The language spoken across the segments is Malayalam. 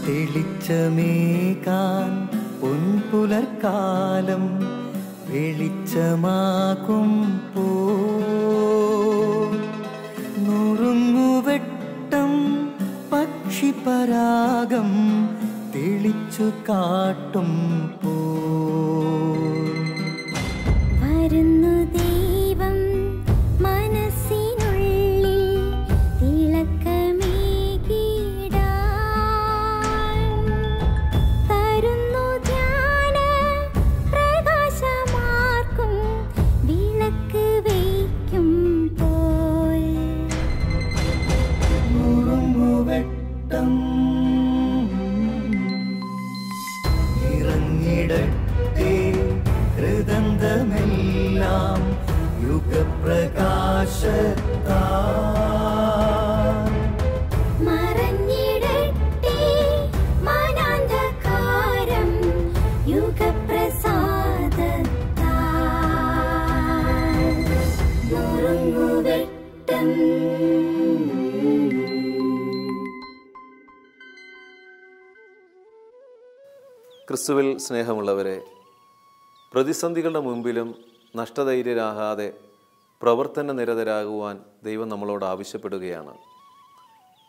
തെളിച്ചമേകാൻ പൊൻപുലർക്കാലം വെളിച്ചമാകുമ്പോ നുറുങ്ങുവെട്ടം പക്ഷിപരാഗം തെളിച്ചു കാട്ടും പോ വരുന്നു ദൈവം മനസ്സിനുള്ളിൽ തിളക്കമേകിടാൻ തരുന്നു ധ്യാന പ്രകാശമാർക്കും വിളക്ക് വയ്ക്കുമ്പോൾ നുറുങ്ങുവെട്ടം ഇറങ്ങിടട്ടെ ഹൃദന്തമെല്ലാം യുഗപ്രകാശത്താൽ മറഞ്ഞിടട്ടെ മനാന്ധകാരം യുഗപ്രസാദത്താൽ നുറുങ്ങുവെട്ടം. ക്രിസ്തുവിൽ സ്നേഹമുള്ളവരെ, പ്രതിസന്ധികളുടെ മുമ്പിലും നഷ്ടധൈര്യരാകാതെ പ്രവർത്തന നിരതരാകുവാൻ ദൈവം നമ്മളോട് ആവശ്യപ്പെടുകയാണ്.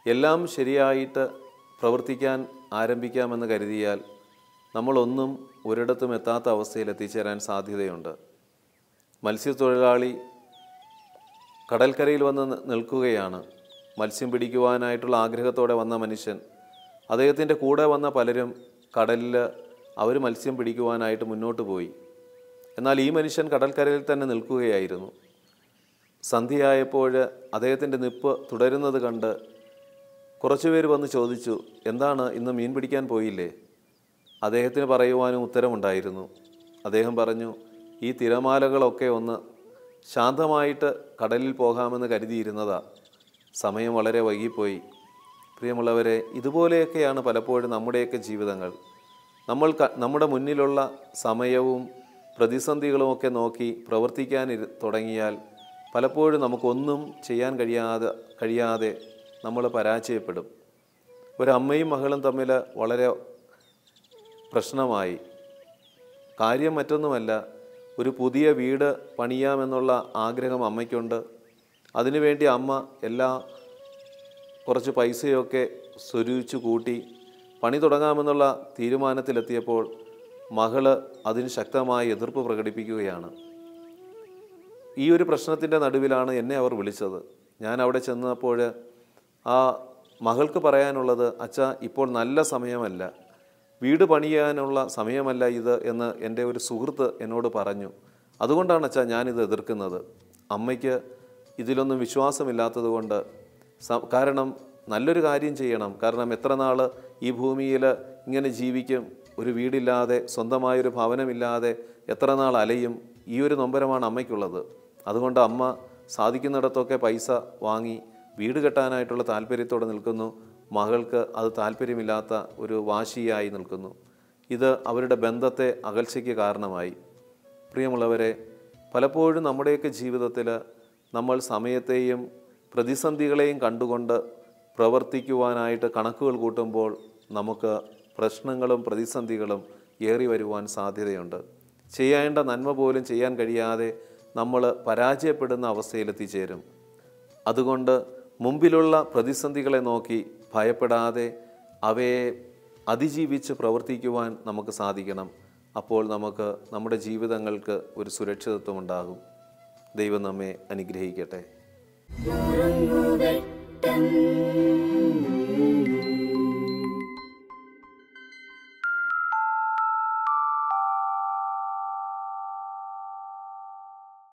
എല്ലാം ശരിയായിട്ട് പ്രവർത്തിക്കാൻ ആരംഭിക്കാമെന്ന് കരുതിയാൽ നമ്മളൊന്നും ഒരിടത്തും എത്താത്ത അവസ്ഥയിൽ എത്തിച്ചേരാൻ സാധ്യതയുണ്ട്. മത്സ്യത്തൊഴിലാളി കടൽക്കരയിൽ വന്ന് നിൽക്കുകയാണ്. മത്സ്യം പിടിക്കുവാനായിട്ടുള്ള ആഗ്രഹത്തോടെ വന്ന മനുഷ്യൻ, അദ്ദേഹത്തിൻ്റെ കൂടെ വന്ന പലരും കടലിൽ അവർ മത്സ്യം പിടിക്കുവാനായിട്ട് മുന്നോട്ട് പോയി. എന്നാൽ ഈ മനുഷ്യൻ കടൽക്കരയിൽ തന്നെ നിൽക്കുകയായിരുന്നു. സന്ധ്യയായപ്പോൾ അദ്ദേഹത്തിൻ്റെ നിപ്പ് തുടരുന്നത് കണ്ട് കുറച്ചുപേർ വന്ന് ചോദിച്ചു, എന്താണ് ഇന്ന് മീൻ പിടിക്കാൻ പോയില്ലേ? അദ്ദേഹത്തിന് പറയുവാനും ഉത്തരമുണ്ടായിരുന്നു. അദ്ദേഹം പറഞ്ഞു, ഈ തിരമാലകളൊക്കെ ഒന്ന് ശാന്തമായിട്ട് കടലിൽ പോകാമെന്ന് കരുതിയിരുന്നതാ, സമയം വളരെ വൈകിപ്പോയി. പ്രിയമുള്ളവരെ, ഇതുപോലെയൊക്കെയാണ് പലപ്പോഴും നമ്മുടെയൊക്കെ ജീവിതങ്ങൾ. നമ്മുടെ മുന്നിലുള്ള സമയവും പ്രതിസന്ധികളുമൊക്കെ നോക്കി പ്രവർത്തിക്കാൻ തുടങ്ങിയാൽ പലപ്പോഴും നമുക്കൊന്നും ചെയ്യാൻ കഴിയാതെ നമ്മൾ പരാജയപ്പെടും. ഒരമ്മയും മകളും തമ്മിൽ വളരെ പ്രശ്നമായി. കാര്യം മറ്റൊന്നുമല്ല, ഒരു പുതിയ വീട് പണിയാമെന്നുള്ള ആഗ്രഹം അമ്മയ്ക്കുണ്ട്. അതിനുവേണ്ടി അമ്മ കുറച്ച് പൈസയൊക്കെ സ്വരൂപിച്ചു കൂട്ടി പണി തുടങ്ങാമെന്നുള്ള തീരുമാനത്തിലെത്തിയപ്പോൾ മകള് അതിന് ശക്തമായി എതിർപ്പ് പ്രകടിപ്പിക്കുകയാണ്. ഈ ഒരു പ്രശ്നത്തിൻ്റെ നടുവിലാണ് എന്നെ അവർ വിളിച്ചത്. ഞാൻ അവിടെ ചെന്നപ്പോൾ ആ മകൾക്ക് പറയാനുള്ളത്, അച്ഛാ, ഇപ്പോൾ നല്ല സമയമല്ല, വീട് പണിയാനുള്ള സമയമല്ല ഇത് എന്ന് എൻ്റെ ഒരു സുഹൃത്ത് എന്നോട് പറഞ്ഞു. അതുകൊണ്ടാണ് അച്ഛാ ഞാനിത് എതിർക്കുന്നത്. അമ്മയ്ക്ക് ഇതിലൊന്നും വിശ്വാസമില്ലാത്തത് കൊണ്ട്, കാരണം നല്ലൊരു കാര്യം ചെയ്യണം. കാരണം എത്ര നാൾ ഈ ഭൂമിയിൽ ഇങ്ങനെ ജീവിക്കും? ഒരു വീടില്ലാതെ, സ്വന്തമായൊരു ഭവനമില്ലാതെ എത്ര നാൾ അലയും? ഈ ഒരു നൊമ്പരമാണ് അമ്മയ്ക്കുള്ളത്. അതുകൊണ്ട് അമ്മ സാധിക്കുന്നിടത്തൊക്കെ പൈസ വാങ്ങി വീട് കെട്ടാനായിട്ടുള്ള താല്പര്യത്തോടെ നിൽക്കുന്നു. മകൾക്ക് അത് താല്പര്യമില്ലാത്ത ഒരു വാശിയായി നിൽക്കുന്നു. ഇത് അവരുടെ ബന്ധത്തെ അകൽച്ചയ്ക്ക് കാരണമായി. പ്രിയമുള്ളവരെ, പലപ്പോഴും നമ്മുടെയൊക്കെ ജീവിതത്തിൽ നമ്മൾ സമയത്തെയും പ്രതിസന്ധികളെയും കണ്ടുകൊണ്ട് പ്രവർത്തിക്കുവാനായിട്ട് കണക്കുകൾ കൂട്ടുമ്പോൾ നമുക്ക് പ്രശ്നങ്ങളും പ്രതിസന്ധികളും ഏറി വരുവാൻ സാധ്യതയുണ്ട്. ചെയ്യേണ്ട നന്മ പോലും ചെയ്യാൻ കഴിയാതെ നമ്മൾ പരാജയപ്പെടുന്ന അവസ്ഥയിലെത്തിച്ചേരും. അതുകൊണ്ട് മുമ്പിലുള്ള പ്രതിസന്ധികളെ നോക്കി ഭയപ്പെടാതെ അവയെ അതിജീവിച്ച് പ്രവർത്തിക്കുവാൻ നമുക്ക് സാധിക്കണം. അപ്പോൾ നമുക്ക് നമ്മുടെ ജീവിതങ്ങൾക്ക് ഒരു സുരക്ഷിതത്വം ഉണ്ടാകും. ദൈവം നമ്മെ അനുഗ്രഹിക്കട്ടെ.